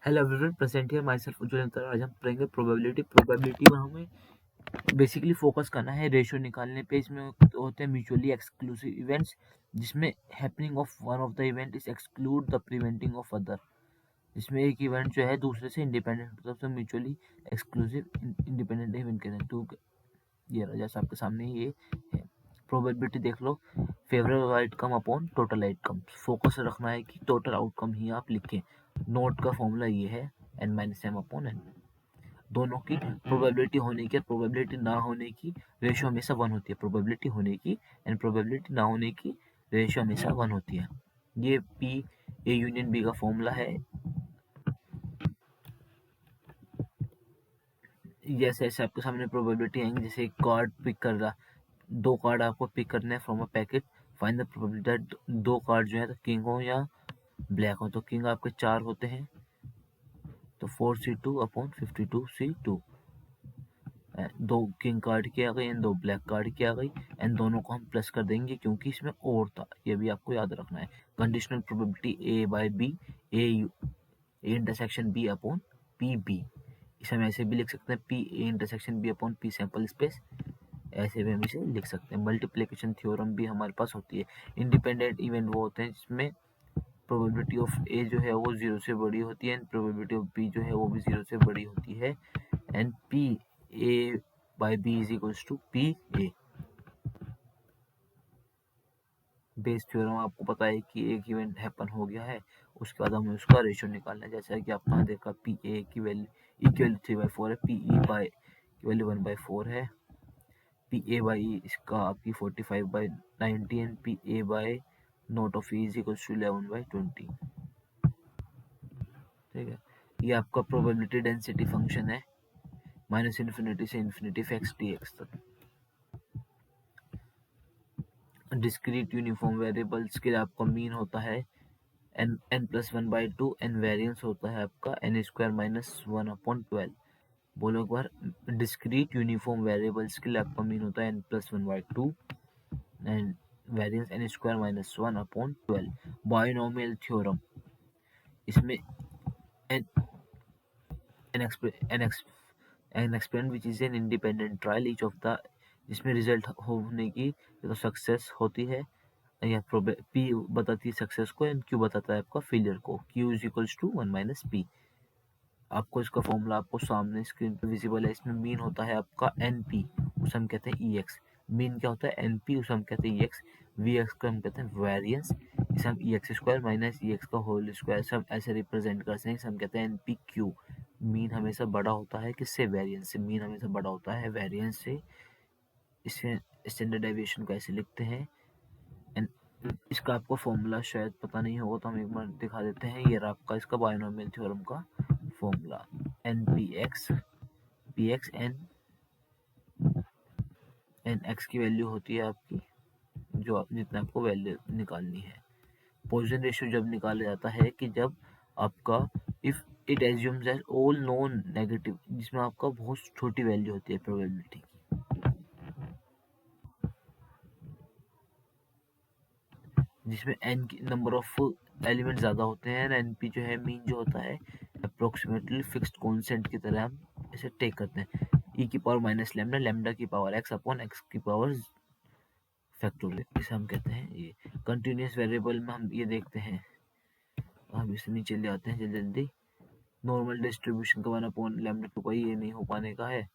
Hello everyone, present here myself Ujjwal Antar. आज हम पढ़ेंगे प्रोबेबिलिटी में हमें बेसिकली फोकस करना है रेशियो निकालने पे। इसमें होते हैं म्यूचुअली एक्सक्लूसिव इवेंट्स, जिसमें happening of one of the event is exclude the preventing of other. जिसमें एक इवेंट जो है दूसरे से इंडिपेंडेंट होता है, तो म्यूचुअली एक्सक्लूसिव इंडिपेंडेंट इवेंट कहते हैं। तो ये रहा, जैसा आपके सामने ये है प्रोबेबिलिटी, देख लो। Favourable outcome upon total outcome, focus रखना है कि टोटल आउटकम ही आप लिखें। नोट का फॉर्मूला ये है n minus M upon N. दोनों की प्रोबेबिलिटी होने की और प्रोबेबिलिटी ना होने की रेशियो हमेशा 1 होती है। प्रोबेबिलिटी होने की एंड प्रोबेबिलिटी ना होने की रेशियो हमेशा 1 होती है। ये P A यूनियन B का फॉर्मूला है। जैसे ऐसे आपके सामने प्रोबेबिलिटी आएंगी, जैसे एक कार्ड पिक कर रहा, 2 कार्ड आपको पिक करने हैं from a packet. Find the probability that 2 card जो है तो किंग हो या ब्लैक हो। तो किंग आपके 4 होते हैं, तो 4c2 upon 52c2। 2 king card की आ गई एंड 2 ब्लैक कार्ड की आ गई, एंड दोनों को हम प्लस कर देंगे क्योंकि इसमें और था। ये भी आपको याद रखना है। Conditional probability A by B, A intersection B upon P B. इसे हम ऐसे भी लिख सकते हैं, P A intersection B upon P sample space. ऐसे भी हम इसे लिख सकते हैं। मल्टीप्लिकेशन थ्योरम भी हमारे पास होती है। इंडिपेंडेंट इवेंट वो होते हैं जिसमें प्रोबेबिलिटी ऑफ ए जो है वो 0 से बड़ी होती है एंड प्रोबेबिलिटी ऑफ बी जो है वो भी 0 से बड़ी होती है, and P A by B is equals to P A. Bayes theorem आपको पता है कि एक इवेंट हैपन हो गया है, उसके बाद हमें उसका रेशियो निकालना है। जैसा कि आपने देखा, पी ए की वैल्यू इक्वल 3/4 है, पी ई बाई की वैल्यू 1/4 है, पी ए बाई इसका आपकी 45/90 and P A by not of E is equals to 11/20। ठीक है, ये आपका प्रोबेबिलिटी डेंसिटी फंक्शन है, माइनस इन्फिनिटी से इन्फिनिटी एक्स डी एक्स तक। डिस्क्रीट यूनिफॉर्म वेरिएबल्स के लिए आपका मीन होता है n प्लस 1/2, एन वेरियंस होता है आपका n स्क्वायर माइनस 1/12। बोलो एक बार, डिस्क्रीट यूनिफॉर्म वेरिएबल्स के लिए आपका मीन होता है n plus 1/2 and variance n square minus 1/12। Binomial theorem, इसमें n an experiment which is an independent trial each of the, जिसमें रिजल्ट होने की तो सक्सेस होती है या पी बताती है सक्सेस को एंड क्यू बताता है आपका फेलियर को। Q is equals to 1 minus p. आपको इसका फॉर्मूला आपको सामने स्क्रीन पे विजिबल है। इसमें मीन होता है आपका एन पी, उसे हम कहते हैं ई एक्स। मीन क्या होता है? एन पी, उसे हम कहते हैं ई एक्स। वी एक्स को हम कहते हैं वेरियंस, इसे हम ई एक्स स्क्वायर माइनस ई एक्स का होल स्क्वायर से हम ऐसे रिप्रेजेंट करते हैं, इसे हम कहते हैं एन पी क्यू। मीन हमेशा बड़ा होता है किससे? वेरियंस से। मीन हमेशा बड़ा होता है वेरियंस से। इसे स्टैंडर्ड डेविएशन को ऐसे लिखते हैं। एंड इसका आपको फॉर्मूला शायद पता नहीं होगा, तो हम एक बार दिखा देते हैं। ये रहा आपका इसका बायनोमियल थ्योरम का formula, n p x n x की वैल्यू होती है आपकी जो जितना आपको वैल्यू निकालनी है। पॉइजन रेशियो जब निकाला जाता है कि जब आपका if it assumes as all non negative, जिसमें आपका बहुत छोटी वैल्यू होती है प्रोबेबिलिटी की, जिसमें एन की नंबर ऑफ एलिमेंट ज़्यादा होते हैं। एन पी जो है मीन जो होता है अप्रोक्सीमेटली फिक्स्ड कॉन्सेंट की तरह हम इसे टेक करते हैं। ई की पावर माइनस लैम्डा, लैम्डा की पावर एक्स अपॉन एक्स की पावर फैक्टोरियल, इसे हम कहते हैं ये। कंटिन्यूस वेरिएबल में हम ये देखते हैं, हम इसे नीचे ले आते हैं जल्दी जल्दी। नॉर्मल डिस्ट्रीब्यूशन का 1 अपॉन लैम्डा 2 पाई, ये नहीं हो पाने का है,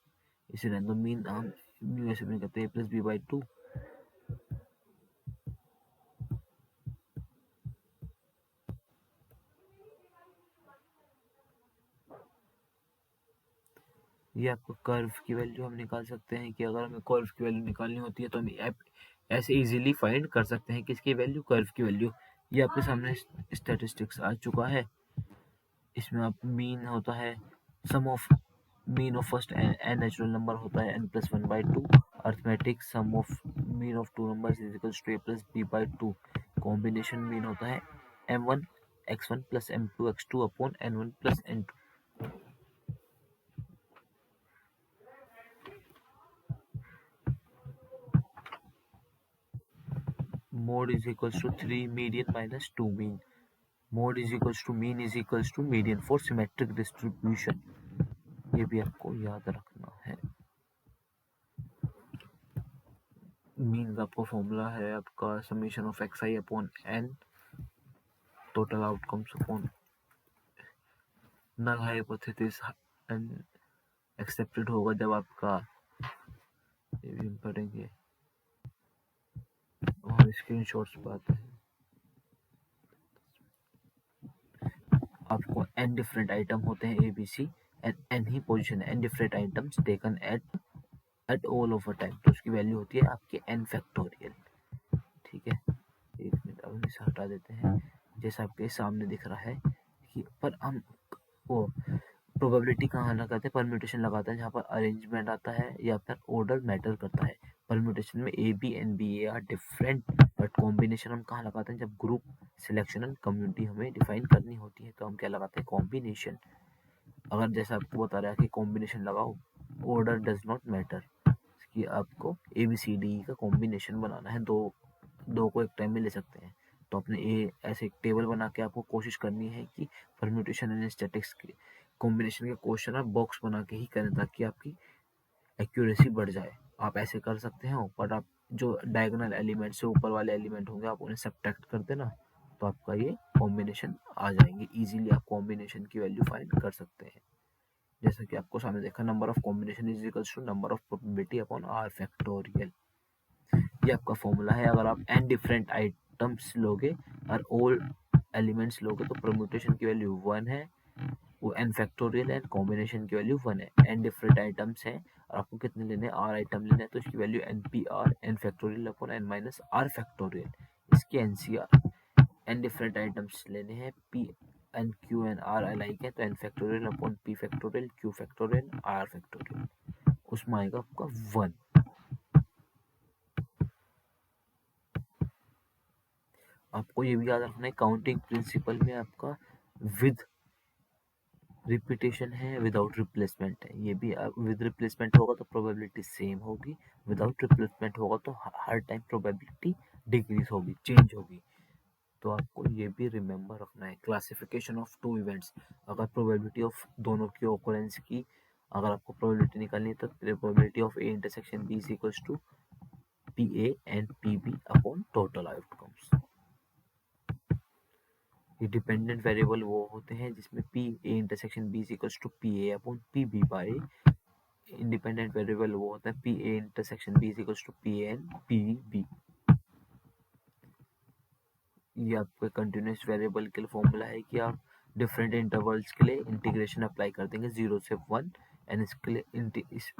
इसे रहने दो। मीन हम न्यू ऐसे में कहते हैं प्लस बी बाई 2। ये आपको कर्व की वैल्यू हम निकाल सकते हैं कि अगर हमें कर्व की वैल्यू निकालनी होती है तो हम ऐसे इजीली फाइंड कर सकते हैं किसकी वैल्यू? कर्व की वैल्यू। ये आपके सामने स्टैटिस्टिक्स आ चुका है। इसमें आप मीन होता है sum of mean of first n natural number होता है n plus 1/2। Arithmetic sum of mean of two numbers is equals to a plus b/2। Combination mean होता है m1 x1 plus m2 x2 upon n1 plus n2। Mode is equals to 3 median minus 2 mean. Mode is equals to mean is equals to median for symmetric distribution, ये भी आपको याद रखना है। Mean का आपको फॉर्मूला है आपका summation of x i upon n total outcomes upon null hypothesis accepted होगा जब आपका, ये भी हम पढ़ेंगे और स्क्रीनशॉट्स पे आते हैं। आपको n डिफरेंट आइटम होते हैं A B C and n ही पोजीशन है, n different items taken at all over time, तो उसकी वैल्यू होती है आपकी n फैक्टोरियल। ठीक है, एक मिनट अब इसे हटा देते हैं। जैसा आपके सामने दिख रहा है कि पर हम वो प्रोबेबिलिटी कहाँ लगाते हैं, परम्यूटेशन लगाते हैं जहाँ पर अरेंजमेंट आता है या फिर ऑर्डर मैटर करता है। परम्यूटेशन में A B and B A are different, but combination हम कहाँ लगाते हैं, जब ग्रुप सिलेक्शन एंड कम्युनिटी हमें डिफाइन करनी होती है तो हम क्या लगाते हैं, कॉम्बिनेशन। अगर जैसा आपको बता रहा है कि कॉम्बिनेशन लगाओ, ऑर्डर डज नॉट मैटर, कि आपको ए बी सी डी का कॉम्बिनेशन बनाना है, दो को एक टाइम में ले सकते हैं, तो अपने ए ऐसे एक टेबल बना के आपको कोशिश करनी है कि परम्यूटेशन एंड स्टैटिक्स के कॉम्बिनेशन के क्वेश्चन आप बॉक्स बना के ही करें ताकि आपकी एक्यूरेसी बढ़ जाए। आप ऐसे कर सकते हैं, बट आप जो डायगोनल एलिमेंट से ऊपर वाले एलिमेंट होंगे आप उन्हें सब्ट्रैक्ट कर देना, तो आपका ये कॉम्बिनेशन आ जाएंगे। इजीली आप कॉम्बिनेशन की वैल्यू फाइंड कर सकते हैं। जैसा कि आपको सामने देखा, number of combination is equals to number of probability upon r factorial, ये आपका फॉर्मूला है। अगर आप n डिफरेंट आइटम्स लोगे और ऑल एलिमेंट्स लोगे तो परम्यूटेशन की वैल्यू 1 है, वो n फैक्टोरियल है, कॉम्बिनेशन की वैल्यू 1 है। n डिफरेंट आइटम्स हैं और आपको कितने लेने हैं, r आइटम लेने हैं, तो इसकी value npr n factorial upon n minus r factorial, इसकी ncr। n डिफरेंट आइटम्स लेने हैं, p n q n r alike है, तो n factorial upon p factorial q factorial r factorial, उसमें आएगा आपका 1। आपको ये भी याद रखना है, काउंटिंग प्रिंसिपल में आपका विद रिपीटेशन है, विदाउट रिप्लेसमेंट है। ये भी विद रिप्लेसमेंट होगा तो प्रोबेबिलिटी सेम होगी, विदाउट रिप्लेसमेंट होगा तो हर टाइम प्रोबेबिलिटी डिक्रीज होगी, चेंज होगी। तो आपको ये भी रिमेंबर रखना है। क्लासिफिकेशन ऑफ टू इवेंट्स, अगर प्रोबेबिलिटी ऑफ दोनों की ओकरेंस की अगर आपको प्रोबेबिलिटी निकालनी है तो probability of A intersection B is equals to P A and P B upon total outcomes. ये डिपेंडेंट वेरिएबल वो होते हैं जिसमें P A intersection B is equals to P A upon P B by, independent variable वो होता है P A intersection B is equals to P n P B. ये आपके कंटिन्यूस वेरिएबल के लिए फॉर्मूला है कि आप डिफरेंट इंटरवल्स के लिए इंटीग्रेशन अप्लाई कर देंगे 0 से 1, एंड इसके लिए इस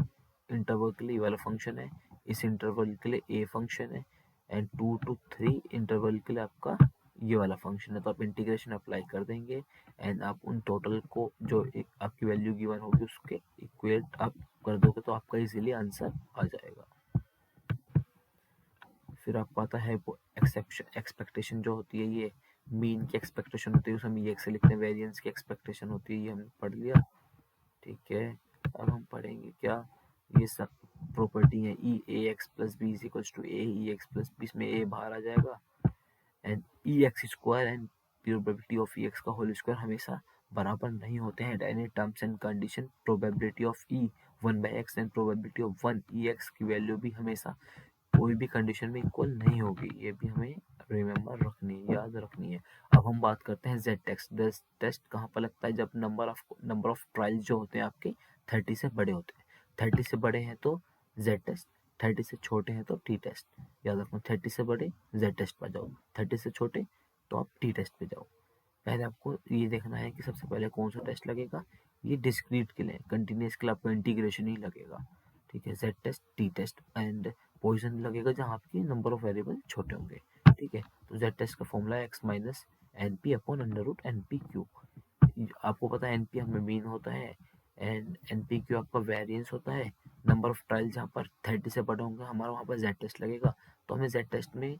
इंटरवल के लिए ये वाला फंक्शन है, इस इंटरवल के लिए ए फंक्शन है, एंड 2 to 3 इंटरवल के लिए आपका ये वाला फंक्शन है। तो आप इंटीग्रेशन अप्लाई कर देंगे एंड आप उन टोटल को जो एक आपकी वैल्यू गिवन होगी उसके इक्वेट आप कर दोगे तो आपका इजीली आंसर आ जाएगा। फिर आपको आता है वो एक्सपेक्टेशन जो होती है, ये मीन की एक्सपेक्टेशन होती है, उसे हम ये से लिखते हैं, वेरिएंस की एक्सपेक्टेशन होती है, ये हमने पढ़ लिया। ठीक है, अब हम पढ़ेंगे क्या, ये सब प्रॉपर्टी है E a x plus b is equals to a E x plus b, इसमें ए बाहर आ जाएगा, and E x square and probability of E x का होल स्क्वायर हमेशा बराबर नहीं होते हैं। Any terms and condition probability of E 1/x and probability of 1 E x की वैल्यू भी हमेशा कोई भी कंडीशन में इक्वल नहीं होगी, ये भी हमें रिमेंबर रखनी है, याद रखनी है। अब हम बात करते हैं जेड टेस्ट। टेस्ट कहाँ पर लगता है, जब नंबर ऑफ ट्रायल्स जो होते हैं आपके 30 से बड़े होते हैं। 30 से बड़े हैं तो जेड टेस्ट, 30 से छोटे हैं तो टी टेस्ट। याद रखना, 30 से बड़े जेड टेस्ट पर जाओ, 30 से छोटे तो आप टी टेस्ट पे जाओ। पहले आपको ये देखना है कि सबसे पहले कौन सा टेस्ट लगेगा, ये डिस्क्रीट के लिए, कंटिन्यूस के लिए आपको इंटीग्रेशन ही लगेगा। ठीक है, Z test T test and position लगेगा जहाँ आपकी नंबर ऑफ वेरिएबल छोटे होंगे। ठीक है, तो जेड टेस्ट का फॉर्मूला है x minus n p upon under root n p q. आपको पता है एन पी हमें मीन होता है एंड एन पी क्यू आपका वेरिएंस होता है। नंबर ऑफ ट्रायल जहाँ पर 30 से बड़ा होंगे हमारा वहाँ पर जेड टेस्ट लगेगा, तो हमें जेड टेस्ट में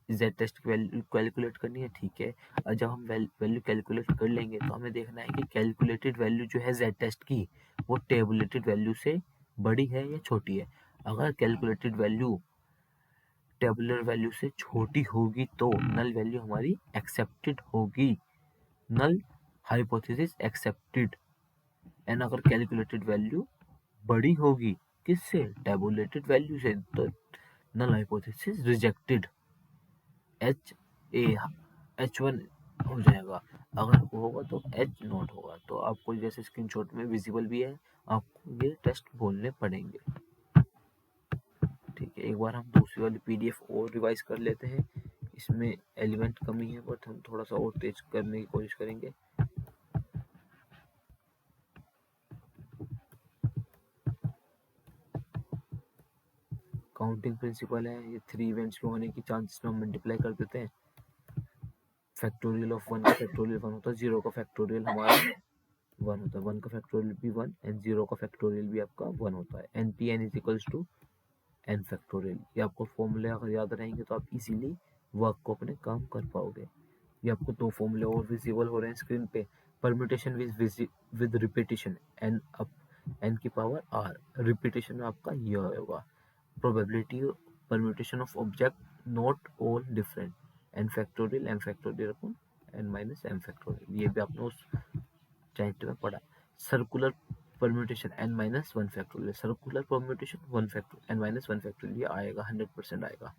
जेड टेस्ट की वैल्यू कैलकुलेट करनी है। ठीक है, और जब हम वैल्यू कैलकुलेट कर लेंगे तो हमें देखना है कि कैलकुलेटेड वैल्यू जो है जेड टेस्ट की वो टेबुलेटेड वैल्यू से बड़ी है या छोटी है। अगर कैलकुलेटेड वैल्यू टेबुलर वैल्यू से छोटी होगी तो नल वैल्यू हमारी एक्सेप्टेड होगी। Null hypothesis accepted. एंड अगर कैलकुलेटेड वैल्यू बड़ी होगी किससे, टेबुलेटेड वैल्यू से, तो null hypothesis rejected, H A H one हो जाएगा। अगर वो होगा तो एच नॉट होगा। तो आपको जैसे स्क्रीनशॉट में विजिबल भी है, आपको ये टेस्ट बोलने पड़ेंगे। ठीक है, एक बार हम दूसरी वाली पीडीएफ और रिवाइज कर लेते हैं। इसमें एलिमेंट कमी है बट हम थोड़ा सा और तेज करने की कोशिश करेंगे। काउंटिंग प्रिंसिपल है, ये 3 इवेंट्स के होने की चांसेस में हम मल्टीप्लाई कर देते हैं। फैक्टोरियल ऑफ 1 का फैक्टोरियल 1 होता है, 0 का फैक्टोरियल हमारा 1 होता है, 1 का फैक्टोरियल भी 1 एंड 0 का फैक्टोरियल भी आपका 1 होता है। N P n is equals to n factorial. ये आपको फॉर्मूले अगर याद रहेंगे तो आप इजीली वर्क को अपने काम कर पाओगे। ये आपको 2 फॉर्मूले और विजिबल हो रहे हैं स्क्रीन पे। Permutation with repetition, n up n की पावर आर, रिपीटेशन में आपका ये होगा probability permutation of object not all different, n factorial m factorial upon n minus m factorial। ये भी आपने उस चैप्टर में पढ़ा। Circular permutation n minus one factorial, circular permutation one factorial n minus one factorial, ये आएगा 100% आएगा।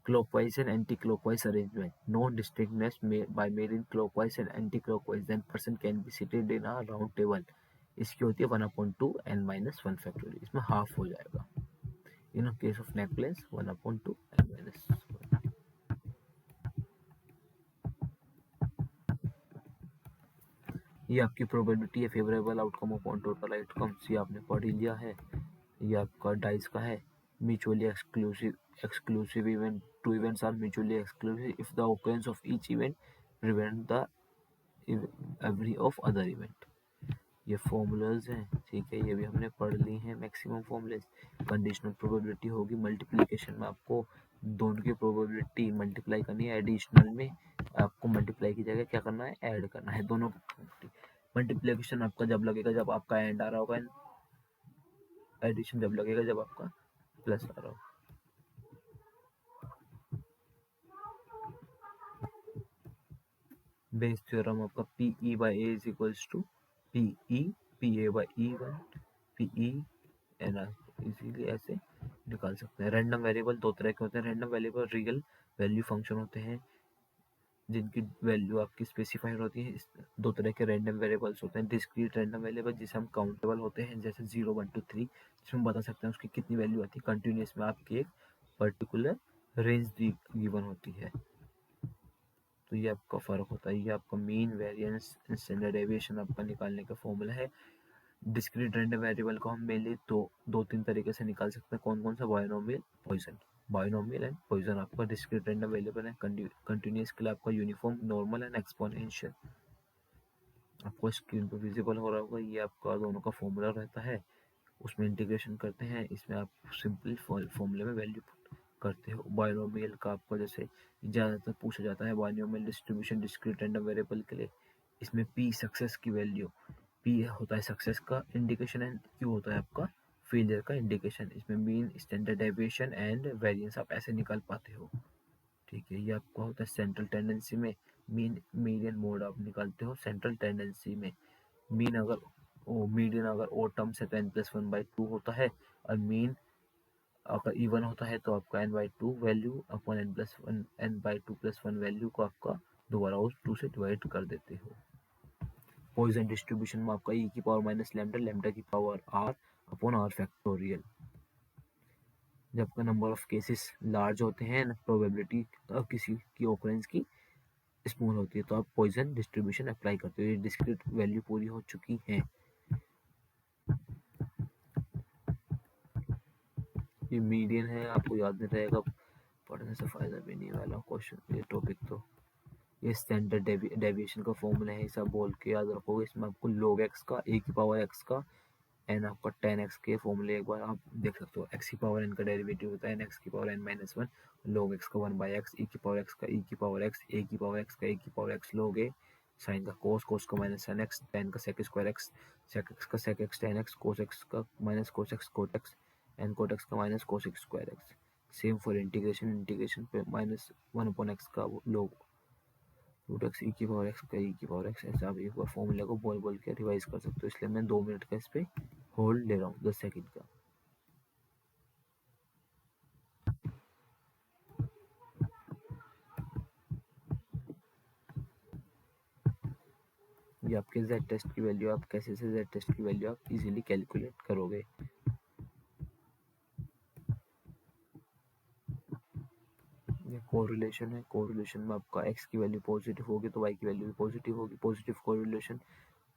Clockwise and anti clockwise arrangement, no distinctness by made in clockwise and anti clockwise, then person can be seated in a round table। इसकी होती है 1/2 n minus one factorial, इसमें half हो जाएगा। In a case of necklace 1/2 n minus 1। ये आपकी probability है favourable outcome upon total outcomes, ये आपने पढ़ ही लिया है। ये आपका डाइस का है। Mutually exclusive event, two events are mutually exclusive if the occurrence of each event prevent the every of other event। ये फॉर्मूलाज हैं, ठीक है, ये भी हमने पढ़ ली हैं मैक्सिमम फॉर्मूलेज। कंडीशनल प्रोबेबिलिटी होगी मल्टीप्लिकेशन में, आपको दोनों की प्रोबेबिलिटी मल्टीप्लाई करनी है। एडिशनल में आपको मल्टीप्लाई की जगह क्या करना है, ऐड करना है दोनों की। मल्टीप्लिकेशन आपका जब लगेगा जब आपका एंड आ रहा होगा, एडिशन जब लगेगा जब आपका प्लस आ रहा होगा। बेस थ्योरम आपका P E by A is equals to P E P A by E one P E n r, easily ऐसे निकाल सकते हैं। रैंडम वेरिएबल दो तरह के होते हैं। Random variable real value function होते हैं जिनकी वैल्यू आपकी स्पेसिफाइड होती है। दो तरह के रैंडम वेरिएबल्स होते हैं। डिस्क्रीट रैंडम वेरिएबल जिसे हम काउंटेबल होते हैं, जैसे 0 1 2 3, जिसमें बता सकते हैं उसकी कितनी वैल्यू आती है। कंटिन्यूस में आपकी एक पर्टिकुलर रेंज गिवन होती है। तो ये आपका फ़र्क होता है। ये आपका मीन, वेरिएंस, स्टैंडर्ड डेविएशन आपका निकालने का फॉर्मूला है। डिस्क्रीट रैंडम वेरिएबल को हम मेनली दो तीन तरीके से निकाल सकते हैं। कौन कौन सा, binomial, Poisson. Binomial and Poisson आपका डिस्क्रीट रैंडम वेरिएबल है। कंटिन्यूस के लिए आपका यूनिफॉर्म, नॉर्मल एंड एक्सपोनेंशियल। आपको स्क्रीन पर विजिबल हो रहा होगा, ये आपका दोनों का फॉर्मूला रहता है। उसमें इंटीग्रेशन करते हैं, इसमें आप सिंपल फॉर्मूले में वैल्यू करते हो। बायनोमियल का आपको जैसे ज़्यादातर पूछा जाता है, binomial distribution discrete random variable के लिए। इसमें पी सक्सेस की वैल्यू, पी होता है सक्सेस का इंडिकेशन एंड क्यू होता है आपका फेलियर का इंडिकेशन। इसमें mean, standard deviation and variance आप ऐसे निकाल पाते हो। ठीक है, ये आपका होता है सेंट्रल टेंडेंसी में। मीन मीडियन मोड आप निकालते हो सेंट्रल टेंडेंसी में। मीन अगर मीडियन अगर ओ टर्म से तो n+1/2 होता है, और मीन अगर इवन होता है तो आपका n/2 value upon n+1 n/2+1 value को आपका दोबारा उस 2 से डिवाइड कर देते हो। पॉइसन डिस्ट्रीब्यूशन में आपका e की पावर माइनस लैम्डा, लैम्डा की power r upon r factorial. जब का नंबर ऑफ केसेस लार्ज होते हैं, प्रोबेबिलिटी किसी की ओकरेंस की स्मॉल होती है, तो आप पॉइसन डिस्ट्रीब्यूशन अप्लाई करते हो। ये डिस्क्रीट वैल्यू पूरी हो चुकी है। ये मीडियन है, आपको याद नहीं रहेगा, पढ़ने से फायदा भी नहीं वाला क्वेश्चन, ये टॉपिक तो। ये स्टैंडर्ड डेविएशन का फॉर्मूला है, सब बोल के याद रखोगे। इसमें आपको log x का, a की पावर x का, n आपका tan x के फॉर्मूले एक बार आप देख सकते हो। x की पावर n का डेरिवेटिव होता है x की पावर n-1, log x का 1/x, e की पावर x का e की पावर x, a की पावर x का a की power x, log a, sine का cos, cos का माइनस sin x, tan का sec square x, sec x का sec x tan x, cos x का minus cos x cot x, n cot x का minus cos x square x। Same for integration, integration पे -1/x का log root x ई की power x का ई की power x, ऐसे आप एक बार फॉर्मूले को बोल बोल के रिवाइज कर सकते हो, इसलिए मैं 2 मिनट का इस पे होल्ड ले रहा हूँ, 10 सेकंड का। ये आपके जेड टेस्ट की वैल्यू, आप कैसे से जेड टेस्ट की वैल्यू आप इजीली कैलकुलेट करोगे। ये कोरिलेशन है, कोरिलेशन में आपका एक्स की वैल्यू पॉजिटिव होगी तो वाई की वैल्यू भी पॉजिटिव होगी। पॉजिटिव कोरिलेशन,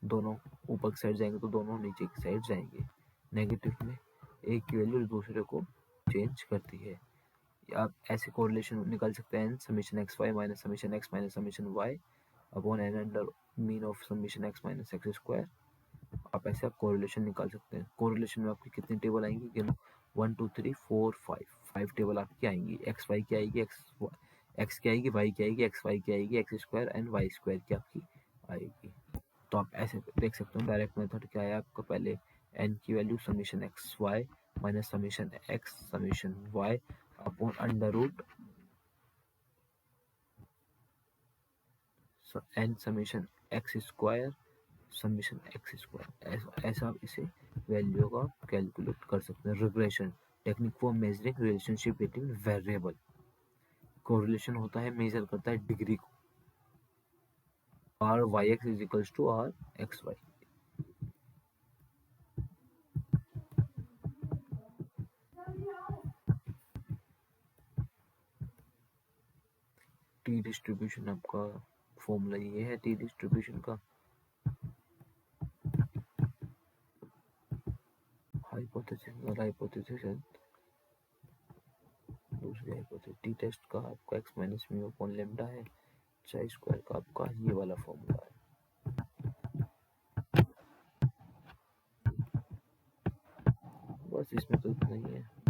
दोनों ऊपर की साइड जाएंगे तो दोनों नीचे की साइड जाएंगे। नेगेटिव में एक की वैल्यू दूसरे को चेंज करती है। आप ऐसे कोरिलेशन निकाल सकते हैं, summation x y minus summation x minus summation y upon n under mean of summation x minus x square. आप ऐसे आप कोरिलेशन निकाल सकते हैं। कोरिलेशन में आपकी कितनी टेबल आएंगी, गिनो, 1 2 3 4 5, 5 टेबल आपकी आएंगी। एक्स वाई की आएगी, एक्स की आएगी, वाई की आएगी, एक्स वाई की आएगी, x square and y square की आपकी आएगी। तो आप ऐसे देख सकते हो, डायरेक्ट मेथड क्या है आपका, पहले एन की value summation x y minus summation x summation y upon under root n summation x square summation x square. ऐसा आप इसे वैल्यू का कैलकुलेट कर सकते हैं। Regression technique for measuring relationship between variable. Correlation होता है, मेजर करता है डिग्री को, r y x is equals to r x y. T distribution आपका फॉर्मूला ये है टी डिस्ट्रीब्यूशन का। हाइपोथेसिस और हाइपोथेसिस है दूसरी हाइपोथेसिस। टी टेस्ट का आपका x minus mu upon lambda है, चाई स्क्वायर का आपका ये वाला फॉर्मूला है। बस इसमें तो इतना ही है।